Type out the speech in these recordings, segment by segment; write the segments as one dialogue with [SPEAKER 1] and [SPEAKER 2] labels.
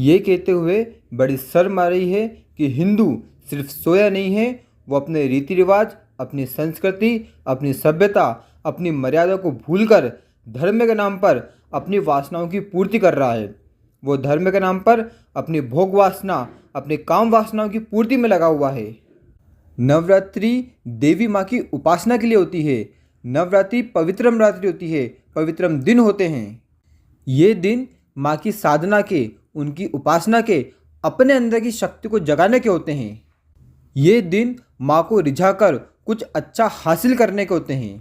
[SPEAKER 1] ये कहते हुए बड़ी शर्म आ रही है कि हिंदू सिर्फ सोया नहीं है, वो अपने रीति रिवाज, अपनी संस्कृति, अपनी सभ्यता, अपनी मर्यादा को भूलकर धर्म के नाम पर अपनी वासनाओं की पूर्ति कर रहा है। वो धर्म के नाम पर अपनी भोग वासना, अपनी काम वासनाओं की पूर्ति में लगा हुआ है। नवरात्रि देवी माँ की उपासना के लिए होती है। नवरात्रि पवित्रम रात्रि होती है, पवित्रम दिन होते हैं। ये दिन माँ की साधना के, उनकी उपासना के, अपने अंदर की शक्ति को जगाने के होते हैं। ये दिन माँ को रिझाकर कुछ अच्छा हासिल करने के होते हैं।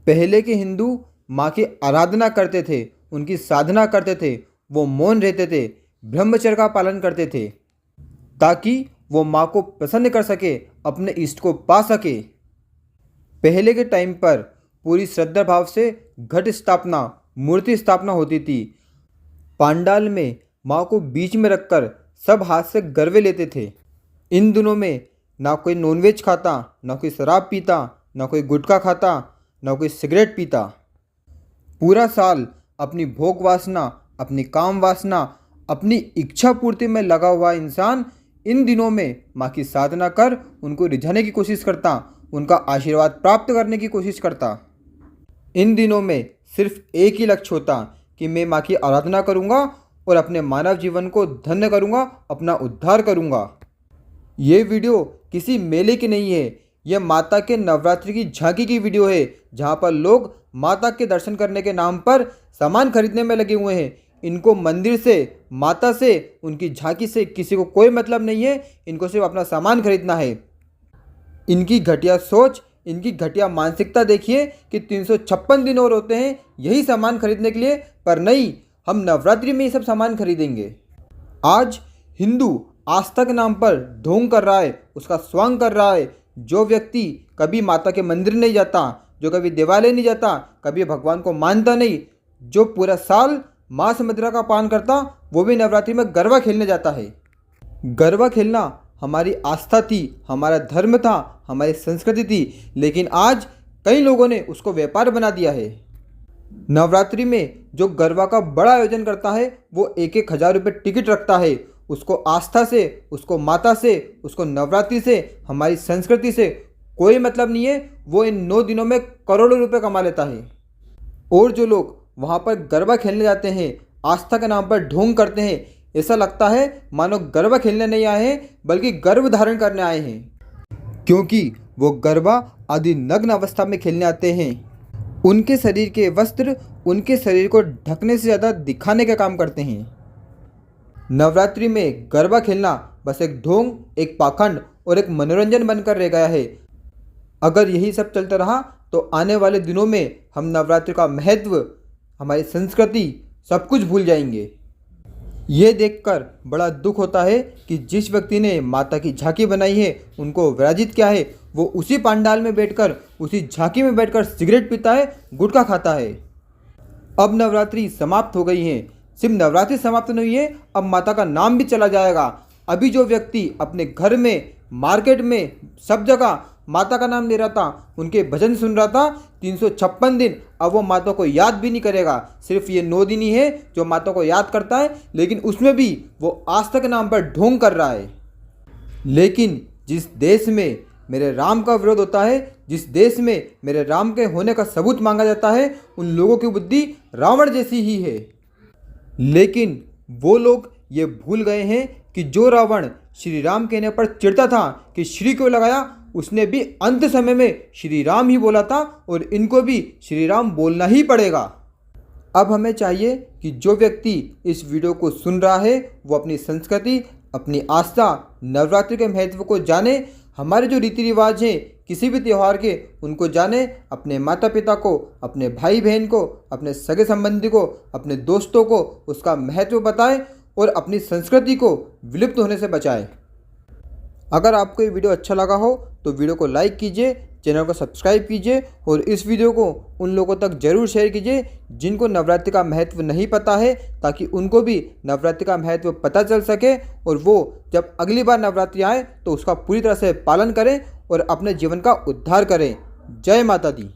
[SPEAKER 1] पहले के हिंदू माँ की आराधना करते थे, उनकी साधना करते थे, वो मौन रहते थे, ब्रह्मचर्य का पालन करते थे ताकि वो माँ को प्रसन्न कर सके, अपने इष्ट को पा सके। पहले के टाइम पर पूरी श्रद्धा भाव से घट स्थापना, मूर्ति स्थापना होती थी। पांडाल में माँ को बीच में रखकर सब हाथ से गरवे लेते थे। इन दिनों में ना कोई नॉनवेज खाता, ना कोई शराब पीता, ना कोई गुटखा खाता, ना कोई सिगरेट पीता। पूरा साल अपनी भोग वासना, अपनी काम वासना, अपनी इच्छा पूर्ति में लगा हुआ इंसान इन दिनों में माँ की साधना कर उनको रिझाने की कोशिश करता, उनका आशीर्वाद प्राप्त करने की कोशिश करता। इन दिनों में सिर्फ एक ही लक्ष्य होता कि मैं माँ की आराधना करूँगा और अपने मानव जीवन को धन्य करूँगा, अपना उद्धार करूँगा। ये वीडियो किसी मेले की नहीं है, यह माता के नवरात्रि की झांकी की वीडियो है, जहाँ पर लोग माता के दर्शन करने के नाम पर सामान खरीदने में लगे हुए हैं। इनको मंदिर से, माता से, उनकी झांकी से किसी को कोई मतलब नहीं है, इनको सिर्फ अपना सामान खरीदना है। इनकी घटिया सोच, इनकी घटिया मानसिकता देखिए कि 356 दिन और होते हैं यही सामान खरीदने के लिए, पर नहीं, हम नवरात्रि में ये सब सामान खरीदेंगे। आज हिंदू आस्था के नाम पर ढोंग कर रहा है, उसका स्वांग कर रहा है। जो व्यक्ति कभी माता के मंदिर नहीं जाता, जो कभी देवालय नहीं जाता, कभी भगवान को मानता नहीं, जो पूरा साल मांस मदिरा का पान करता, वो भी नवरात्रि में गरबा खेलने जाता है। गरबा खेलना हमारी आस्था थी, हमारा धर्म था, हमारी संस्कृति थी, लेकिन आज कई लोगों ने उसको व्यापार बना दिया है। नवरात्रि में जो गरबा का बड़ा आयोजन करता है वो 1-1 हज़ार रुपये टिकट रखता है। उसको आस्था से, उसको माता से, उसको नवरात्रि से, हमारी संस्कृति से कोई मतलब नहीं है। वो इन 9 दिनों में करोड़ों रुपए कमा लेता है। और जो लोग वहाँ पर गरबा खेलने जाते हैं, आस्था के नाम पर ढोंग करते हैं, ऐसा लगता है मानो गरबा खेलने नहीं आए हैं बल्कि गर्भ धारण करने आए हैं, क्योंकि वो गरबा आदि नग्न अवस्था में खेलने आते हैं। उनके शरीर के वस्त्र उनके शरीर को ढकने से ज़्यादा दिखाने का काम करते हैं। नवरात्रि में गरबा खेलना बस एक ढोंग, एक पाखंड और एक मनोरंजन बनकर रह गया है। अगर यही सब चलता रहा तो आने वाले दिनों में हम नवरात्रि का महत्व, हमारी संस्कृति, सब कुछ भूल जाएंगे। ये देखकर बड़ा दुख होता है कि जिस व्यक्ति ने माता की झांकी बनाई है, उनको विराजित किया है, वो उसी पंडाल में बैठकर, उसी झांकी में बैठकर सिगरेट पीता है, गुटखा खाता है। अब नवरात्रि समाप्त हो गई है। सिर्फ नवरात्रि समाप्त नहीं है, अब माता का नाम भी चला जाएगा। अभी जो व्यक्ति अपने घर में, मार्केट में, सब जगह माता का नाम ले रहा था, उनके भजन सुन रहा था 356 दिन, अब वो माता को याद भी नहीं करेगा। सिर्फ ये 9 दिन ही है जो माता को याद करता है, लेकिन उसमें भी वो आस्था के नाम पर ढोंग कर रहा है। लेकिन जिस देश में मेरे राम का विरोध होता है, जिस देश में मेरे राम के होने का सबूत मांगा जाता है, उन लोगों की बुद्धि रावण जैसी ही है। लेकिन वो लोग ये भूल गए हैं कि जो रावण श्री राम कहने पर चिढ़ता था कि श्री क्यों लगाया, उसने भी अंत समय में श्री राम ही बोला था और इनको भी श्री राम बोलना ही पड़ेगा। अब हमें चाहिए कि जो व्यक्ति इस वीडियो को सुन रहा है वो अपनी संस्कृति, अपनी आस्था, नवरात्रि के महत्व को जाने, हमारे जो रीति रिवाज हैं किसी भी त्यौहार के, उनको जाने, अपने माता पिता को, अपने भाई बहन को, अपने सगे संबंधी को, अपने दोस्तों को उसका महत्व बताए और अपनी संस्कृति को विलुप्त होने से बचाए। अगर आपको ये वीडियो अच्छा लगा हो तो वीडियो को लाइक कीजिए, चैनल को सब्सक्राइब कीजिए और इस वीडियो को उन लोगों तक ज़रूर शेयर कीजिए जिनको नवरात्रि का महत्व नहीं पता है, ताकि उनको भी नवरात्रि का महत्व पता चल सके और वो जब अगली बार नवरात्रि आए तो उसका पूरी तरह से पालन करें और अपने जीवन का उद्धार करें। जय माता दी।